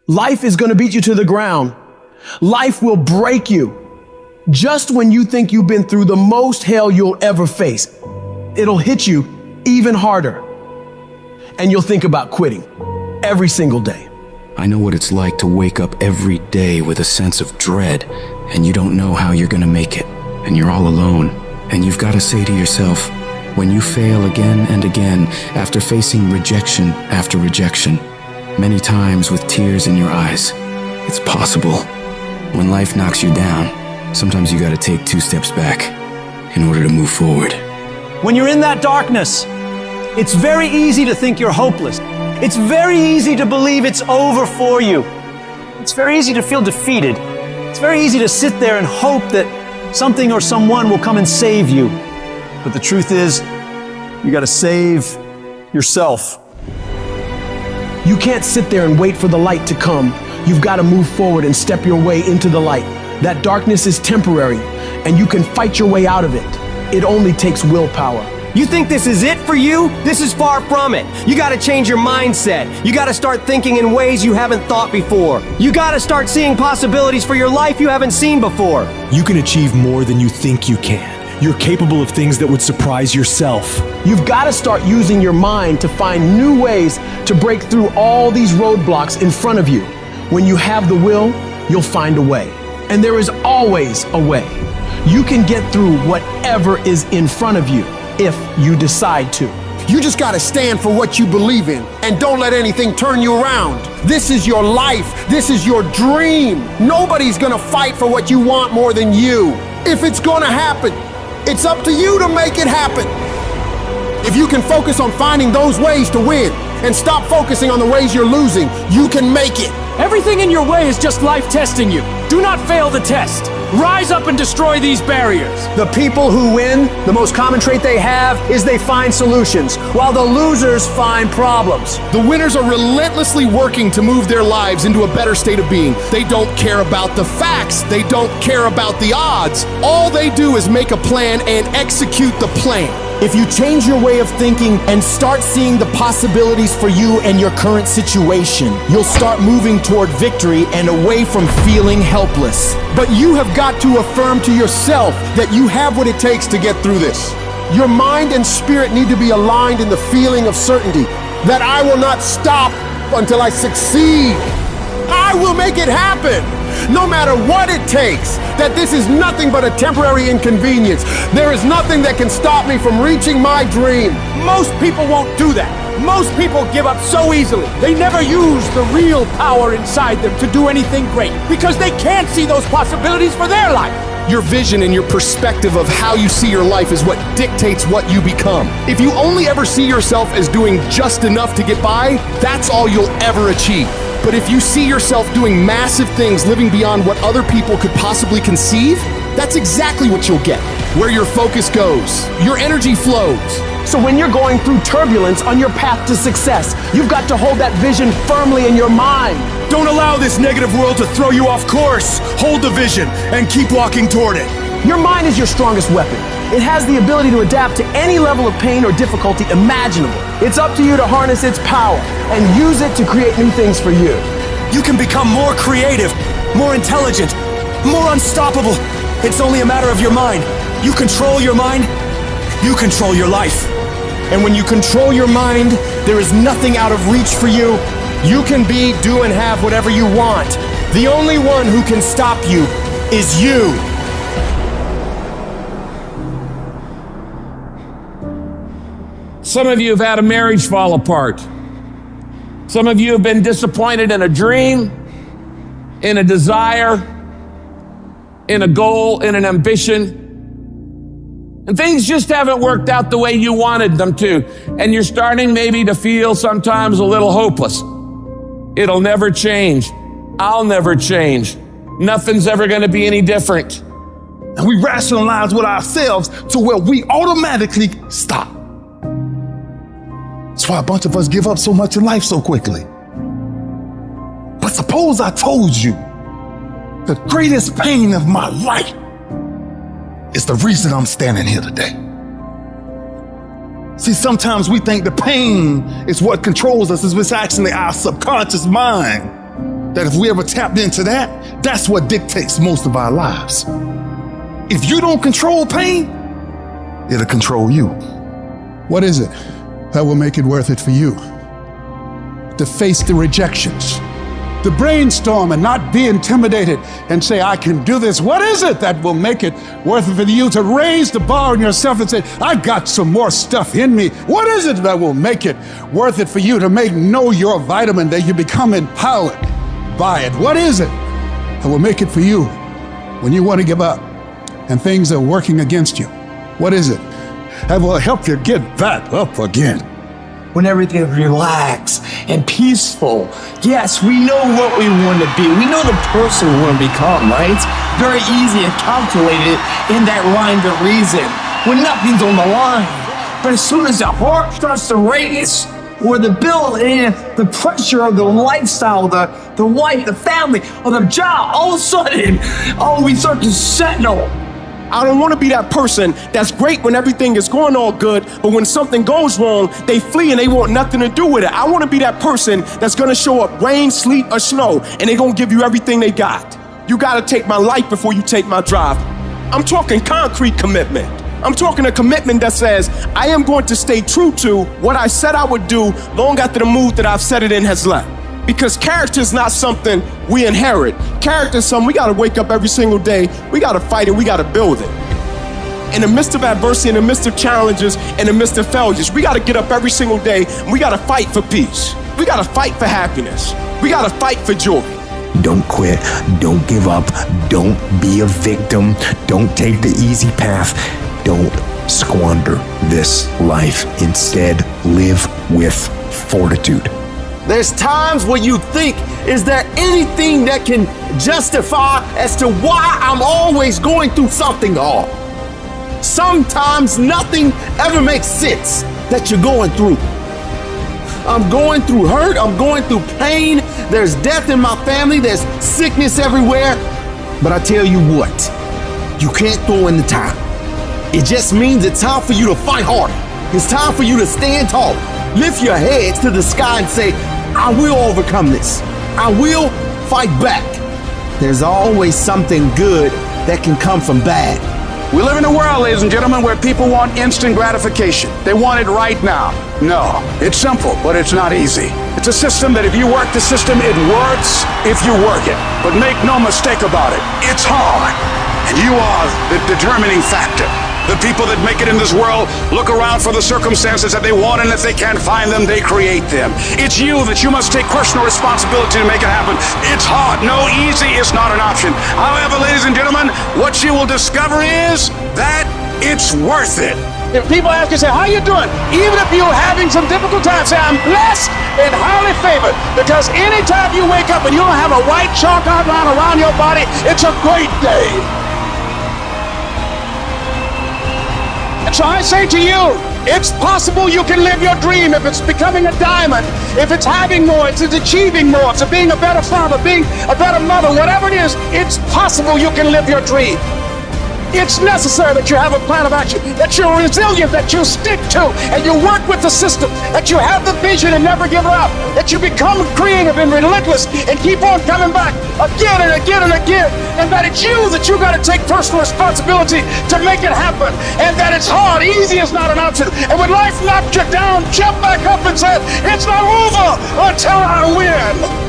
Life is going to beat you to the ground. Life will break you. Just when you think you've been through the most hell you'll ever face, it'll hit you even harder. And you'll think about quitting every single day. I know what it's like to wake up every day with a sense of dread, and you don't know how you're gonna make it, and you're all alone. And you've got to say to yourself, when you fail again and again, after facing rejection after rejection, many times with tears in your eyes, it's possible. When life knocks you down, sometimes you gotta take 2 steps back in order to move forward. When you're in that darkness, it's very easy to think you're hopeless. It's very easy to believe it's over for you. It's very easy to feel defeated. It's very easy to sit there and hope that something or someone will come and save you. But the truth is, you gotta save yourself. You can't sit there and wait for the light to come. You've got to move forward and step your way into the light. That darkness is temporary, and you can fight your way out of it. It only takes willpower. You think this is it for you? This is far from it. You gotta change your mindset. You gotta start thinking in ways you haven't thought before. You gotta start seeing possibilities for your life you haven't seen before. You can achieve more than you think you can. You're capable of things that would surprise yourself. You've got to start using your mind to find new ways to break through all these roadblocks in front of you. When you have the will, you'll find a way. And there is always a way. You can get through whatever is in front of you if you decide to. You just gotta stand for what you believe in and don't let anything turn you around. This is your life. This is your dream. Nobody's gonna fight for what you want more than you. If it's gonna happen, it's up to you to make it happen. If you can focus on finding those ways to win and stop focusing on the ways you're losing, you can make it. Everything in your way is just life testing you. Do not fail the test. Rise up and destroy these barriers. The people who win, the most common trait they have is they find solutions, while the losers find problems. The winners are relentlessly working to move their lives into a better state of being. They don't care about the facts. They don't care about the odds. All they do is make a plan and execute the plan. If you change your way of thinking and start seeing the possibilities for you and your current situation, you'll start moving toward victory and away from feeling helpless. But you have got to affirm to yourself that you have what it takes to get through this. Your mind and spirit need to be aligned in the feeling of certainty that I will not stop until I succeed. I will make it happen, no matter what it takes, that this is nothing but a temporary inconvenience. There is nothing that can stop me from reaching my dream. Most people won't do that. Most people give up so easily. They never use the real power inside them to do anything great because they can't see those possibilities for their life. Your vision and your perspective of how you see your life is what dictates what you become. If you only ever see yourself as doing just enough to get by, that's all you'll ever achieve. But if you see yourself doing massive things, living beyond what other people could possibly conceive, that's exactly what you'll get. Where your focus goes, your energy flows. So when you're going through turbulence on your path to success, you've got to hold that vision firmly in your mind. Don't allow this negative world to throw you off course. Hold the vision and keep walking toward it. Your mind is your strongest weapon. It has the ability to adapt to any level of pain or difficulty imaginable. It's up to you to harness its power and use it to create new things for you. You can become more creative, more intelligent, more unstoppable. It's only a matter of your mind. You control your mind, you control your life. And when you control your mind, there is nothing out of reach for you. You can be, do, and have whatever you want. The only one who can stop you is you. Some of you have had a marriage fall apart. Some of you have been disappointed in a dream, in a desire, in a goal, in an ambition. And things just haven't worked out the way you wanted them to. And you're starting maybe to feel sometimes a little hopeless. It'll never change. I'll never change. Nothing's ever going to be any different. And we rationalize with ourselves to where we automatically stop. That's why a bunch of us give up so much in life so quickly. But suppose I told you the greatest pain of my life is the reason I'm standing here today. See, sometimes we think the pain is what controls us. It's actually our subconscious mind that if we ever tapped into that, that's what dictates most of our lives. If you don't control pain, it'll control you. What is it that will make it worth it for you? To face the rejections, to brainstorm and not be intimidated and say, I can do this. What is it that will make it worth it for you to raise the bar on yourself and say, I've got some more stuff in me? What is it that will make it worth it for you to know your vitamin, that you become empowered by it? What is it that will make it for you when you want to give up and things are working against you? What is it that will help you get back up again? When everything's relaxed and peaceful. Yes, we know what we want to be. We know the person we want to become, right? It's very easy and calculated in that rhyme to reason when nothing's on the line. But as soon as the heart starts to race, or the bill and the pressure of the lifestyle, the wife, the family, or the job, all of a sudden, we start to settle. I don't want to be that person that's great when everything is going all good, but when something goes wrong, they flee and they want nothing to do with it. I want to be that person that's going to show up rain, sleet, or snow, and they're going to give you everything they got. You got to take my life before you take my drive. I'm talking concrete commitment. I'm talking a commitment that says I am going to stay true to what I said I would do long after the mood that I've set it in has left. Because character is not something we inherit. Character is something we got to wake up every single day. We got to fight it. We got to build it. In the midst of adversity, in the midst of challenges, in the midst of failures, we got to get up every single day and we got to fight for peace. We got to fight for happiness. We got to fight for joy. Don't quit. Don't give up. Don't be a victim. Don't take the easy path. Don't squander this life. Instead, live with fortitude. There's times where you think, is there anything that can justify as to why I'm always going through something hard? Sometimes nothing ever makes sense that you're going through. I'm going through hurt, I'm going through pain, there's death in my family, there's sickness everywhere. But I tell you what, you can't throw in the towel. It just means it's time for you to fight harder. It's time for you to stand tall. Lift your heads to the sky and say, I will overcome this. I will fight back. There's always something good that can come from bad. We live in a world, ladies and gentlemen, where people want instant gratification. They want it right now. No, it's simple, but it's not easy. It's a system that if you work the system, it works if you work it. But make no mistake about it, it's hard. And you are the determining factor. The people that make it in this world look around for the circumstances that they want, and if they can't find them, they create them. It's you that you must take personal responsibility to make it happen. It's hard. No, easy is not an option. However, ladies and gentlemen, what you will discover is that it's worth it. If people ask you, say, how you doing? Even if you're having some difficult times, say, I'm blessed and highly favored. Because anytime you wake up and you don't have a white chalk outline around your body, it's a great day. And so I say to you, it's possible you can live your dream. If it's becoming a diamond, if it's having more, if it's achieving more, if it's being a better father, being a better mother, whatever it is, it's possible you can live your dream. It's necessary that you have a plan of action, that you're resilient, that you stick to, and you work with the system, that you have the vision and never give up, that you become creative and relentless and keep on coming back again and again and again, and that it's you that you got to take personal responsibility to make it happen, and that it's hard. Easy is not an option. And when life knocks you down, jump back up and say, it's not over until I win.